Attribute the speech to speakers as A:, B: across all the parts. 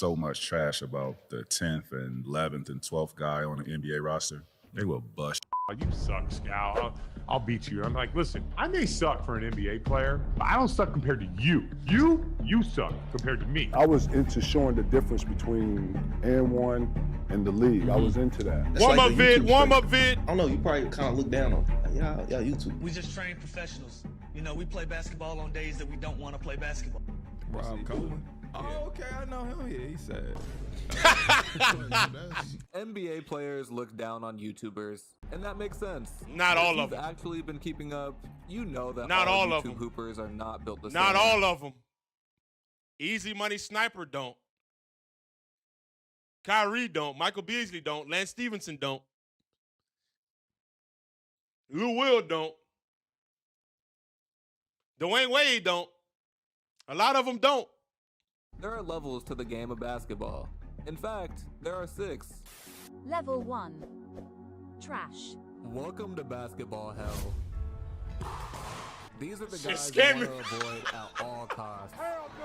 A: so much trash about the 10th and 11th and 12th guy on the NBA roster. They will bust.
B: You suck, Scal. I'll beat you. I'm like, listen, I may suck for an NBA player, but I don't suck compared to you. You suck compared to me.
C: I was into showing the difference between N1 and the league. I was into that.
B: Warm up vid.
D: I don't know, you probably kind of look down on yeah, YouTube.
E: We just train professionals. You know, we play basketball on days that we don't want to play basketball.
F: Rob Coleman. Oh, okay, I know him. Yeah, he's sad.
G: NBA players look down on YouTubers, and that makes sense.
H: Not all of
G: them. If you've actually been keeping up, you know that
H: not all
G: YouTube
H: of them.
G: hoopers are not built the same.
H: Not all of them. Easy Money Sniper don't. Kyrie don't. Michael Beasley don't. Lance Stevenson don't. Lou Will don't. Dwayne Wade don't. A lot of them don't.
G: There are levels to the game of basketball. In fact, there are 6.
I: Level 1. Trash.
G: Welcome to basketball hell. These are the guys
H: you
G: want to avoid at all costs.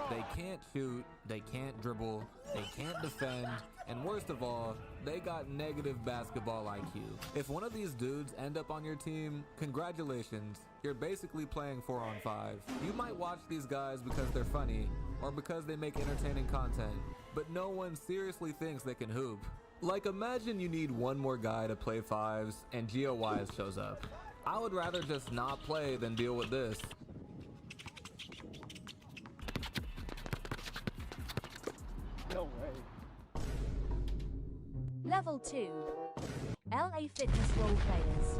G: They can't shoot, they can't dribble, they can't defend, and worst of all, they got negative basketball IQ. If one of these dudes end up on your team, congratulations, you're basically playing 4-on-5. You might watch these guys because they're funny, or because they make entertaining content, but no one seriously thinks they can hoop. Like, imagine you need one more guy to play 5s, and Gio Wise shows up. I would rather just not play than deal with this.
I: No way. Level 2. LA Fitness role players.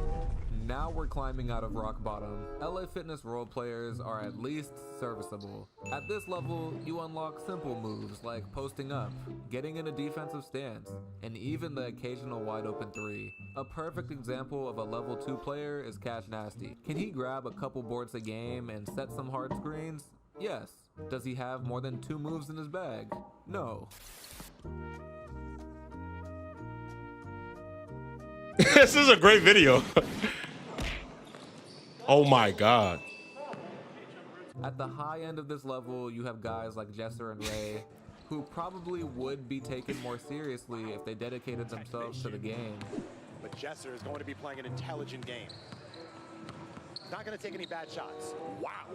G: Now we're climbing out of rock bottom. LA Fitness role players are at least serviceable. At this level, you unlock simple moves like posting up, getting in a defensive stance, and even the occasional wide open 3. A perfect example of a level 2 player is Cash Nasty. Can he grab a couple boards a game and set some hard screens? Yes. Does he have more than 2 moves in his bag? No.
H: This is a great video. Oh my God.
G: At the high end of this level, you have guys like Jesser and Ray, who probably would be taken more seriously if they dedicated themselves to the game.
J: But Jesser is going to be playing an intelligent game. He's not going to take any bad shots. Wow.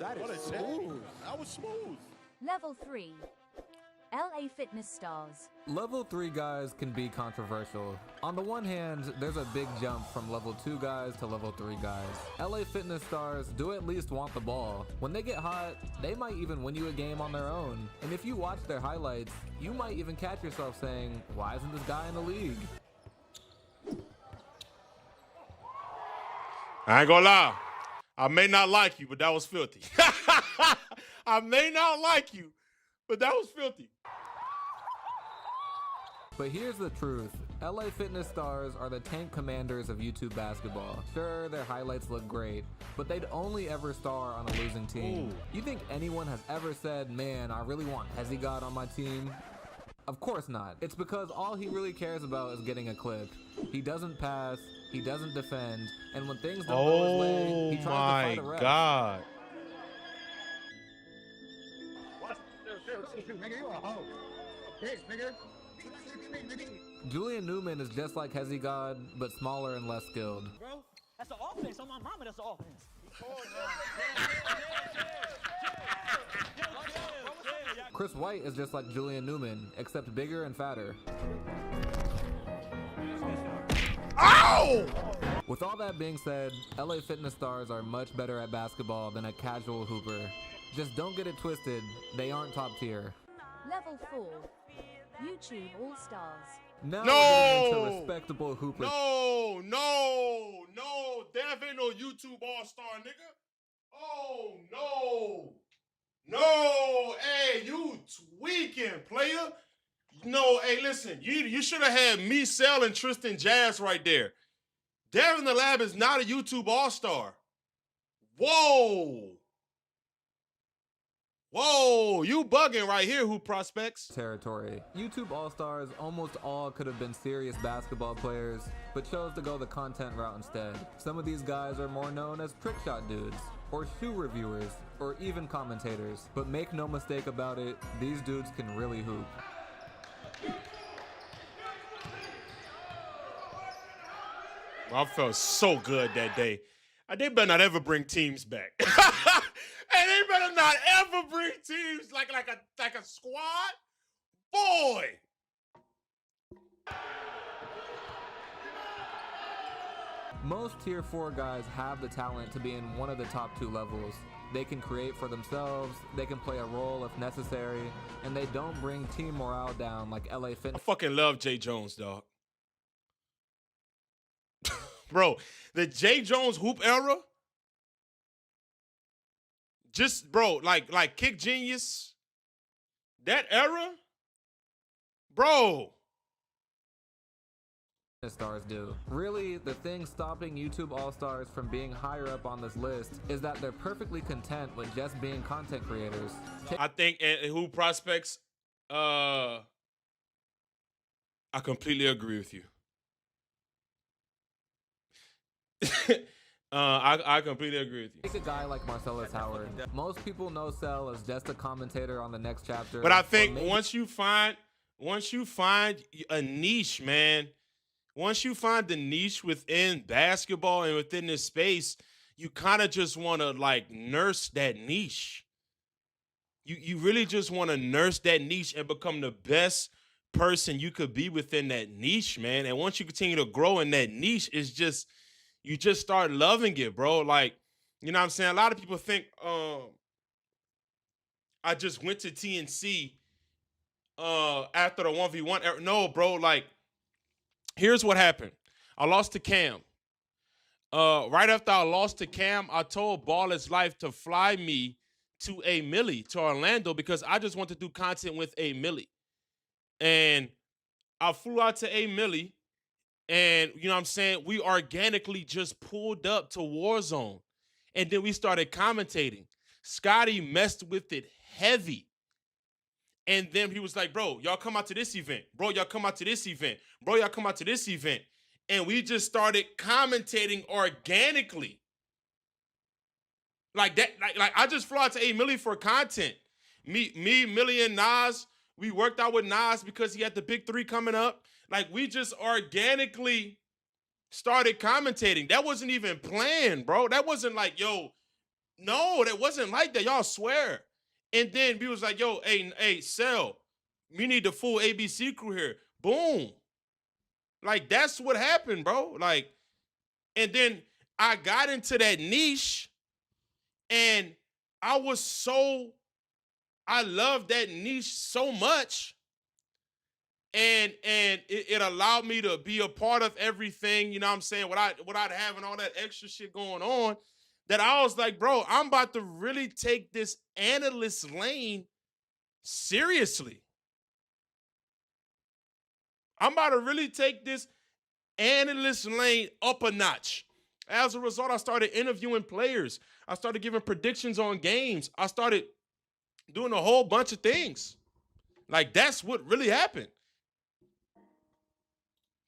J: That is smooth. That was smooth.
I: Level 3. LA Fitness stars.
G: Level 3 guys can be controversial. On the one hand, there's a big jump from level 2 guys to level 3 guys. LA Fitness stars do at least want the ball. When they get hot, they might even win you a game on their own. And if you watch their highlights, you might even catch yourself saying, why isn't this guy in the league?
H: I ain't gonna lie. I may not like you, but that was filthy. I may not like you, but that was filthy.
G: But here's the truth. LA Fitness stars are the tank commanders of YouTube basketball. Sure, their highlights look great, but they'd only ever star on a losing team. Ooh. You think anyone has ever said, man, I really want Hezigod on my team? Of course not. It's because all he really cares about is getting a clip. He doesn't pass, he doesn't defend, and when things don't go his way, he tries to fight a ref.
H: God.
G: Julian Newman is just like Hezigod, but smaller and less skilled.
E: Bro, that's the offense. On my mama, that's the offense.
G: Chris White is just like Julian Newman, except bigger and fatter.
H: Ow!
G: With all that being said, LA Fitness stars are much better at basketball than a casual hooper. Just don't get it twisted, they aren't top tier.
I: Level 4. YouTube All-Stars.
G: Now we're getting into respectable hoopers.
H: No. Dev ain't no YouTube All-Star, nigga. Oh, no. Hey, you tweaking, player. No, hey, listen. You should have had me, Cell, and Tristan Jazz right there. Devinthelab is not a YouTube All-Star. Whoa, you bugging right here, Hoop Prospects.
G: Territory. YouTube All-Stars almost all could have been serious basketball players, but chose to go the content route instead. Some of these guys are more known as trick shot dudes, or shoe reviewers, or even commentators. But make no mistake about it, these dudes can really hoop.
H: I felt so good that day. They better not ever bring teams back. And they better not ever bring teams like a squad. Boy.
G: Most Tier 4 guys have the talent to be in one of the top 2 levels. They can create for themselves, they can play a role if necessary, and they don't bring team morale down like LA Fitness.
H: I fucking love Jay Jones, dog. Bro, the Jay Jones hoop era, just, bro, like Kick Genius, that era, bro.
G: Stars do. Really, the thing stopping YouTube All-Stars from being higher up on this list is that they're perfectly content with just being content creators.
H: I think who prospects, I completely agree with you. I completely agree with you.
G: Take a guy like Marcellus Howard. Most people know Cell as just a commentator on the next chapter.
H: But I think once you find a niche, man, once you find the niche within basketball and within this space, you kind of just want to like nurse that niche. You really just want to nurse that niche and become the best person you could be within that niche, man. And once you continue to grow in that niche, it's just, you just start loving it, bro. Like, you know what I'm saying? A lot of people think I just went to TNC after the 1v1 era. No, bro, like, here's what happened. I lost to Cam. Right after I lost to Cam, I told Ball is Life to fly me to A Millie, to Orlando, because I just want to do content with A Millie. And I flew out to A Millie, and, you know what I'm saying, we organically just pulled up to Warzone. And then we started commentating. Scotty messed with it heavy. And then he was like, bro, y'all come out to this event. Bro, y'all come out to this event. Bro, y'all come out to this event. And we just started commentating organically. Like that, like I just flew out to A Millie for content. Me, Millie, and Nas, we worked out with Nas because he had the big 3 coming up. Like, we just organically started commentating. That wasn't even planned, bro. That wasn't like, yo, no, that wasn't like that. Y'all swear. And then we was like, yo, hey, Cell, we need the full ABC crew here. Boom. Like, that's what happened, bro. Like, and then I got into that niche, and I loved that niche so much. And it allowed me to be a part of everything, you know what I'm saying, without having all that extra shit going on, that I was like, bro, I'm about to really take this analyst lane seriously. I'm about to really take this analyst lane up a notch. As a result, I started interviewing players. I started giving predictions on games. I started doing a whole bunch of things. Like, that's what really happened.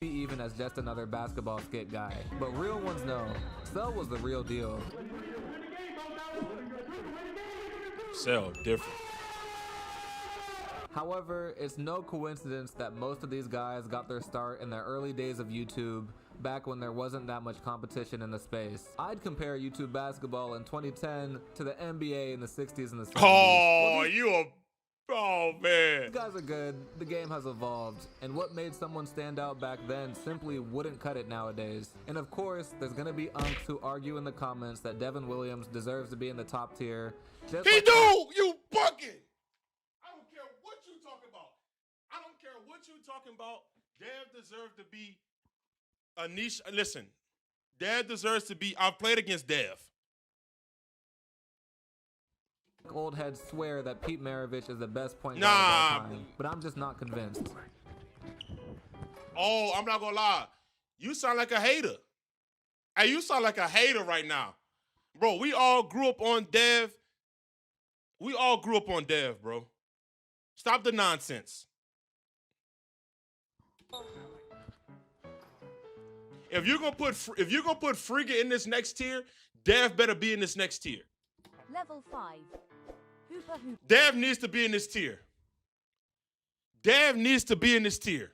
G: Even as just another basketball skit guy. But real ones know, Cell was the real deal.
H: Cell, different.
G: However, it's no coincidence that most of these guys got their start in the early days of YouTube, back when there wasn't that much competition in the space. I'd compare YouTube basketball in 2010 to the NBA in the 60s and the 70s.
H: Oh, man.
G: These guys are good, the game has evolved, and what made someone stand out back then simply wouldn't cut it nowadays. And of course, there's gonna be unks who argue in the comments that Devin Williams deserves to be in the top tier.
H: He do! You bugging! I don't care what you talking about. I don't care what you talking about. Dev deserves to be a niche. Listen, Dev deserves to be. I've played against Dev.
G: Old heads swear that Pete Maravich is the best point guard of all time, but I'm just not convinced.
H: Oh, I'm not gonna lie. You sound like a hater. Hey, you sound like a hater right now. Bro, we all grew up on Dev. We all grew up on Dev, bro. Stop the nonsense. If you're gonna put Frigga in this next tier, Dev better be in this next tier.
I: Level 5. Hooper Hooper.
H: Dev needs to be in this tier. Dev needs to be in this tier.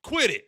H: Quit it.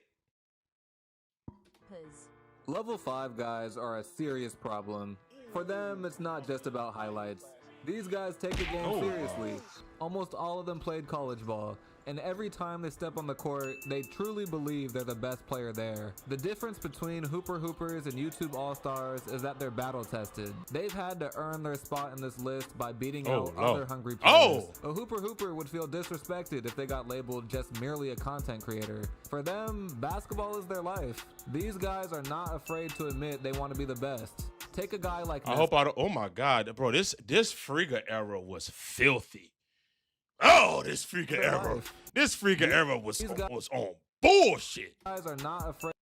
G: Level 5 guys are a serious problem. For them, it's not just about highlights. These guys take the game seriously. Almost all of them played college ball, and every time they step on the court, they truly believe they're the best player there. The difference between Hooper Hoopers and YouTube All-Stars is that they're battle tested. They've had to earn their spot in this list by beating out other hungry players. A Hooper Hooper would feel disrespected if they got labeled just merely a content creator. For them, basketball is their life. These guys are not afraid to admit they want to be the best. Take a guy like
H: oh my God, bro, this Frigga era was filthy. Oh, this Frigga era was on bullshit.
G: Guys are not afraid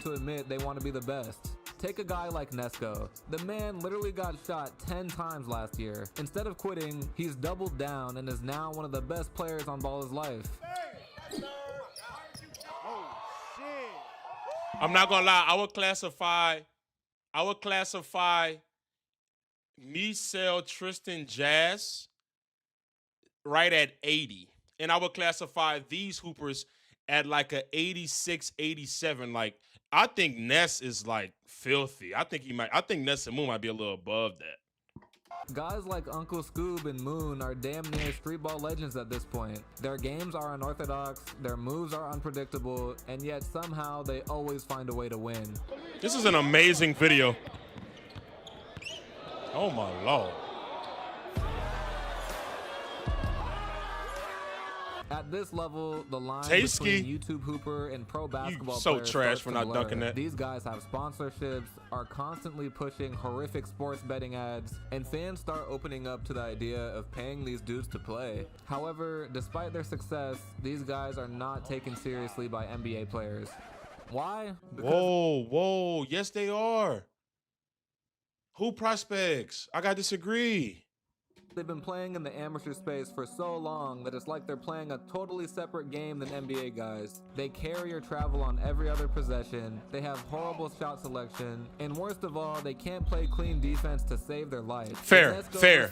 G: to admit they want to be the best. Take a guy like Nesco. The man literally got shot 10 times last year. Instead of quitting, he's doubled down and is now one of the best players on Ball's life.
H: I'm not gonna lie, I would classify Michel Tristan Jazz right at 80. And I would classify these hoopers at like a 86, 87. Like, I think Ness is like filthy. I think Ness and Moon might be a little above that.
G: Guys like Uncle Scoob and Moon are damn near street ball legends at this point. Their games are unorthodox, their moves are unpredictable, and yet somehow they always find a way to win.
H: This is an amazing video. Oh my Lord.
G: At this level, the line between YouTube Hooper and pro basketball players
H: trash for not dunking that.
G: These guys have sponsorships, are constantly pushing horrific sports betting ads, and fans start opening up to the idea of paying these dudes to play. However, despite their success, these guys are not taken seriously by NBA players. Why? Because
H: whoa, yes they are. Who prospects? I gotta disagree.
G: they've been playing in the amateur space for so long that it's like they're playing a totally separate game than NBA guys. They carry or travel on every other possession, they have horrible shot selection, and worst of all, they can't play clean defense to save their life.
H: Fair.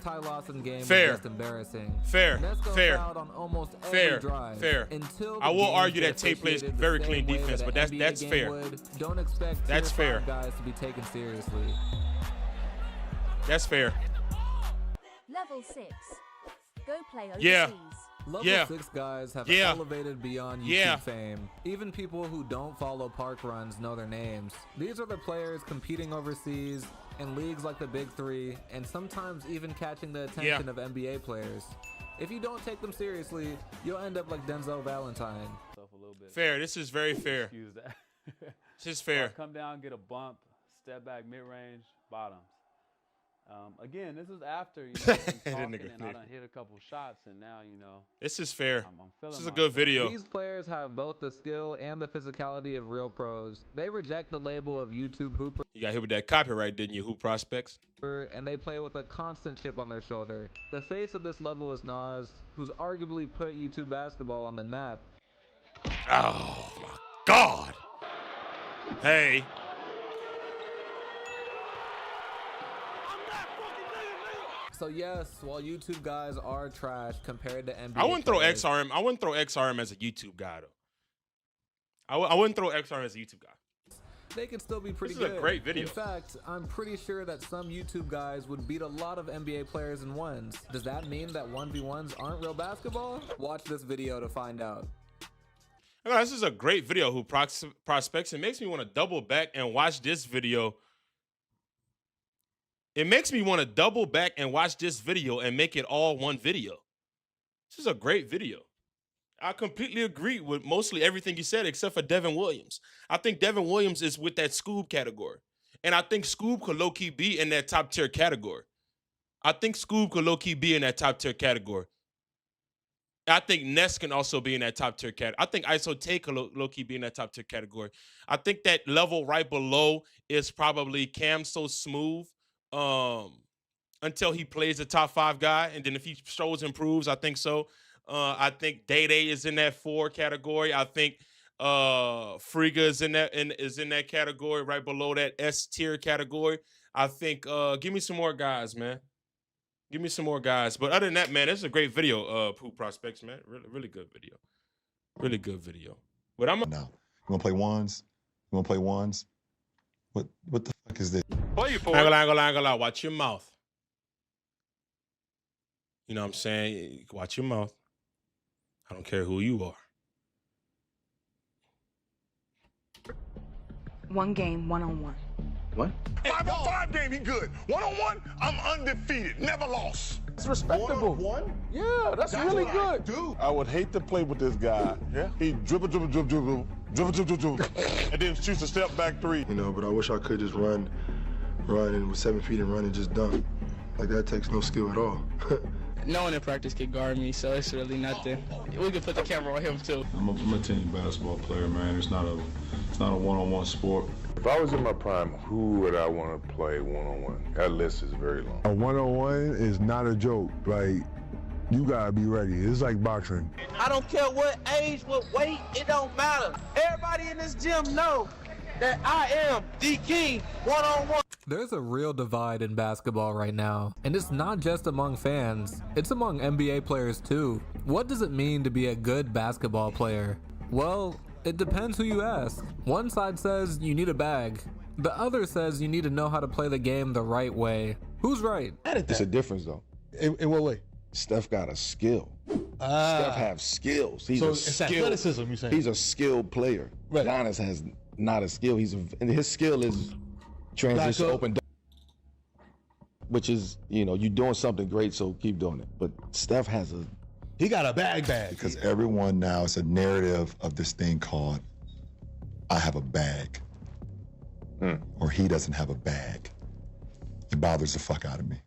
G: Ty Lawson game was just embarrassing.
H: Fair.
G: Fouled on almost every drive. Until
H: I will argue that Tate plays very clean defense, but that's fair.
G: Don't expect
H: that's fair.
G: Guys to be taken seriously.
H: That's fair.
I: Level 6. Go play overseas.
H: Yeah.
G: Level 6 guys have elevated beyond YouTube fame. Even people who don't follow park runs know their names. These are the players competing overseas in leagues like the Big Three, and sometimes even catching the attention of NBA players. If you don't take them seriously, you'll end up like Denzel Valentine.
H: Fair. This is very fair.
K: Excuse that.
H: This is fair.
K: Come down, get a bump, step back, mid-range, bottoms. Again, this is after, you know, talking and I done hit a couple shots, and now, you know.
H: This is fair.
K: I'm feeling
H: this is a good video.
G: These players have both the skill and the physicality of real pros. They reject the label of YouTube hooper.
H: You got hit with that copyright, didn't you, Hoop Prospects?
G: And they play with a constant chip on their shoulder. The face of this level is Nas, who's arguably put YouTube basketball on the map.
H: Oh, my God. Hey.
G: So yes, while YouTube guys are trash compared to NBA
H: I wouldn't throw
G: players,
H: XRM. I wouldn't throw XRM as a YouTube guy though. I wouldn't throw XRM as a YouTube guy.
G: They can still be pretty
H: good. This is a great video.
G: In fact, I'm pretty sure that some YouTube guys would beat a lot of NBA players in ones. Does that mean that 1v1s aren't real basketball? Watch this video to find out.
H: This is a great video, Hoop Prospects. It makes me want to double back and watch this video. It makes me want to double back and watch this video and make it all one video. This is a great video. I completely agree with mostly everything you said except for Devin Williams. I think Devin Williams is with that Scoob category. And I think Scoob could low-key be in that top-tier category. I think Scoob could low-key be in that top-tier category. I think Ness can also be in that top-tier category. I think ISO Tate could low-key be in that top-tier category. I think that level right below is probably Cam So Smooth. Until he plays the top 5 guy, and then if he shows improves, I think so. I think Day is in that 4 category. I think Frigga is in that category, right below that S tier category. I think give me some more guys, man. Give me some more guys. But other than that, man, this is a great video, Poop Prospects, man. Really, really good video. Really good video. But I'm
L: now. You wanna play ones? You wanna play ones? What the fuck is this?
H: Play you for it. I ain't gonna lie. Watch your mouth. You know what I'm saying? Watch your mouth. I don't care who you are.
M: One game, one-on-one.
J: What?
N: 5-on-5 game, he good. 1-on-1, I'm undefeated, never lost.
F: It's respectable.
N: 1-on-1?
F: Yeah, that's really good.
N: Dude,
C: I would hate to play with this guy.
N: Yeah.
C: He dribble, and then shoots a step back three.
O: You know, but I wish I could just run, and with 7 feet and run and just dunk. Like that takes no skill at all.
P: No one in practice can guard me, so it's really nothing. We can put the camera on him too.
Q: I'm a team basketball player, man. It's not a one-on-one sport.
C: If I was in my prime, who would I want to play one-on-one? That list is very long.
R: A one-on-one is not a joke. Like, you gotta be ready. It's like boxing.
S: I don't care what age, what weight, it don't matter. Everybody in this gym know that I am the king one-on-one.
G: There's a real divide in basketball right now, and it's not just among fans, it's among NBA players too. What does it mean to be a good basketball player? Well, it depends who you ask. One side says you need a bag. The other says you need to know how to play the game the right way. Who's right?
L: It's a difference though.
F: In what way?
L: Steph got a skill. Steph have skills. He's
F: so
L: a
F: it's
L: skilled,
F: athleticism, you saying?
L: He's a skilled player.
F: Right.
L: Giannis has not a skill. And his skill is transition open, which is, you know, you're doing something great, so keep doing it. But Steph has
F: he got a bag.
L: Because everyone now, it's a narrative of this thing called, I have a bag. Or he doesn't have a bag. It bothers the fuck out of me.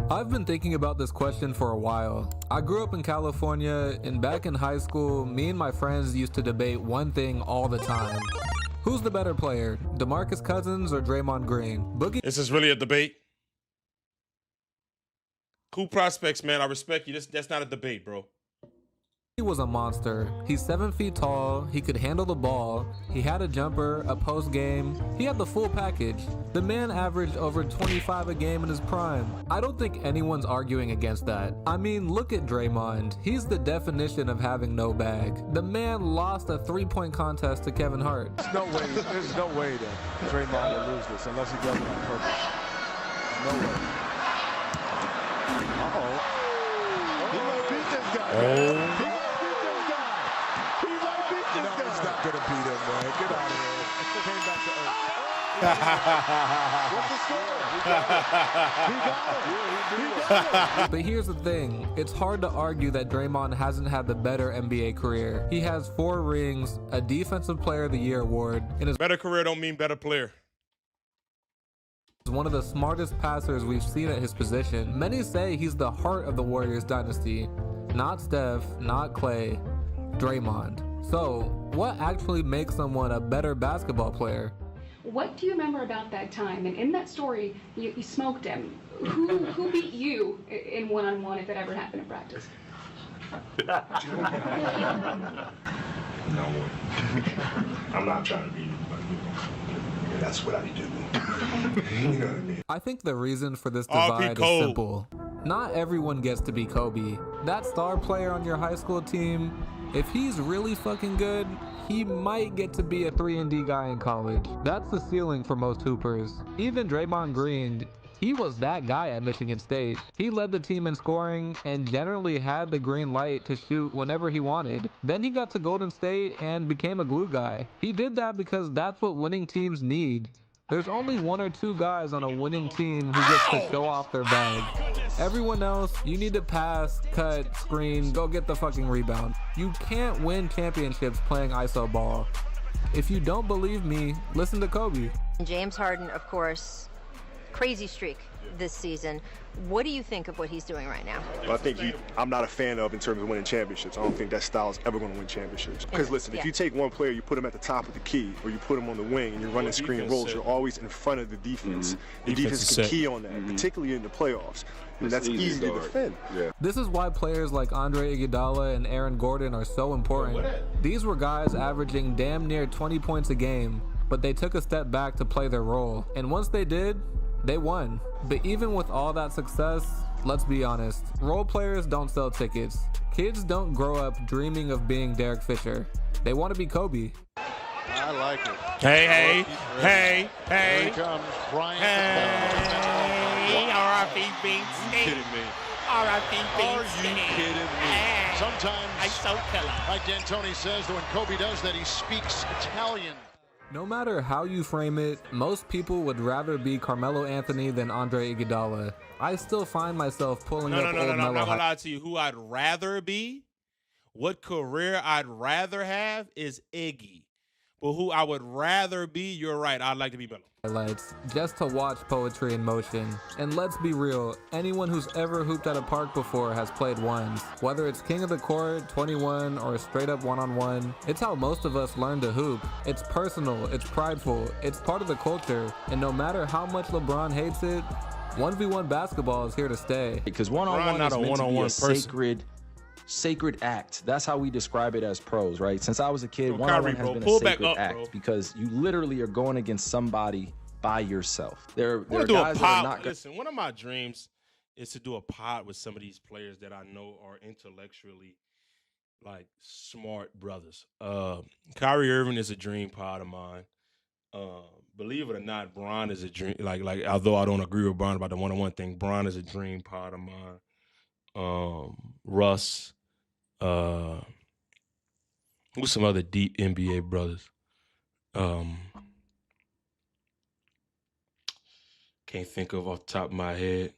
G: I've been thinking about this question for a while. I grew up in California, and back in high school, me and my friends used to debate one thing all the time. Who's the better player, DeMarcus Cousins or Draymond Green? Boogie.
H: This is really a debate. Cool Prospects, man. I respect you. That's not a debate, bro.
G: He was a monster. He's 7 feet tall, he could handle the ball, he had a jumper, a post game, he had the full package. The man averaged over 25 a game in his prime. I don't think anyone's arguing against that. I mean, look at Draymond. He's the definition of having no bag. The man lost a 3-point contest to Kevin Hart.
F: There's no way that Draymond will lose this unless he does it on purpose. No way. He might beat this guy. He's not gonna beat him, man. Get out of here. Came back to earth. What's the score? He got it.
G: But here's the thing, it's hard to argue that Draymond hasn't had the better NBA career. He has 4 rings, a Defensive Player of the Year award, and his
H: better career don't mean better player.
G: He's one of the smartest passers we've seen at his position. Many say he's the heart of the Warriors dynasty. Not Steph, not Clay, Draymond. So, what actually makes someone a better basketball player?
T: What do you remember about that time? And in that story, you smoked him. Who beat you in one-on-one if it ever happened in practice?
N: No, I'm not trying to beat him, but that's what I do. You know what I mean?
G: I think the reason for this divide is simple. Not everyone gets to be Kobe. That star player on your high school team, if he's really fucking good, he might get to be a 3-and-D guy in college. That's the ceiling for most hoopers. Even Draymond Green, he was that guy at Michigan State. He led the team in scoring and generally had the green light to shoot whenever he wanted. Then he got to Golden State and became a glue guy. He did that because that's what winning teams need. There's only 1 or 2 guys on a winning team who gets to show off their bag. Everyone else, you need to pass, cut, screen, go get the fucking rebound. You can't win championships playing ISO ball. If you don't believe me, listen to Kobe.
U: James Harden, of course, crazy streak this season. What do you think of what he's doing right now?
V: Well, I think I'm not a fan of in terms of winning championships. I don't think that style is ever going to win championships. Because listen, if you take one player, you put him at the top of the key, or you put him on the wing and you're running screen rolls, you're always in front of the defense. The defense can key on that, particularly in the playoffs. And that's easy to defend.
G: This is why players like Andre Iguodala and Aaron Gordon are so important. These were guys averaging damn near 20 points a game, but they took a step back to play their role. And once they did, they won. But even with all that success, let's be honest, role players don't sell tickets. Kids don't grow up dreaming of being Derek Fisher. They want to be Kobe.
J: I like it.
H: Hey.
J: Here he comes. Brian.
H: Hey, R.I.P. Beats.
J: Are you kidding me?
H: R.I.P.
J: Are you kidding me? Sometimes,
H: I so killer.
J: like D'Antoni says, that when Kobe does that, he speaks Italian.
G: No matter how you frame it, most people would rather be Carmelo Anthony than Andre Iguodala. I still find myself pulling up old Melo.
H: I'm not gonna lie to you. Who I'd rather be, what career I'd rather have is Iggy. But who I would rather be, you're right, I'd like to be Melo.
G: Highlights just to watch poetry in motion. And let's be real, anyone who's ever hooped at a park before has played ones. Whether it's King of the Court, 21, or straight up one-on-one, it's how most of us learn to hoop. It's personal, it's prideful, it's part of the culture, and no matter how much LeBron hates it, 1v1 basketball is here to stay.
A: Because one-on-one is meant to be a sacred act. That's how we describe it as pros, right? Since I was a kid, one-on-one has been a sacred act because you literally are going against somebody by yourself. There are guys that are not good.
H: Listen, one of my dreams is to do a pod with some of these players that I know are intellectually like smart brothers. Kyrie Irving is a dream pod of mine. Believe it or not, Bron is a dream. Like although I don't agree with Bron about the one-on-one thing, Bron is a dream pod of mine. Russ. Who's some other deep NBA brothers? Can't think of off the top of my head.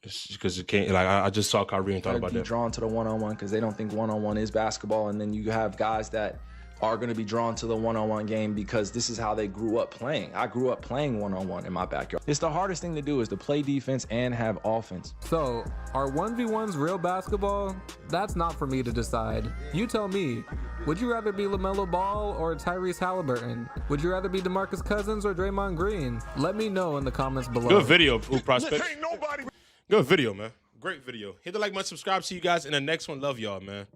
H: It's because it can't. Like I just saw Kyrie and thought about that.
A: Drawn to the one-on-one because they don't think one-on-one is basketball, and then you have guys that are going to be drawn to the one-on-one game because this is how they grew up playing. I grew up playing one-on-one in my backyard. It's the hardest thing to do is to play defense and have offense.
G: So, are 1v1s real basketball? That's not for me to decide. You tell me. Would you rather be LaMelo Ball or Tyrese Halliburton? Would you rather be DeMarcus Cousins or Draymond Green? Let me know in the comments below.
H: Good video, Prospect. Good video, man. Great video. Hit the like button, subscribe. See you guys in the next one. Love y'all, man.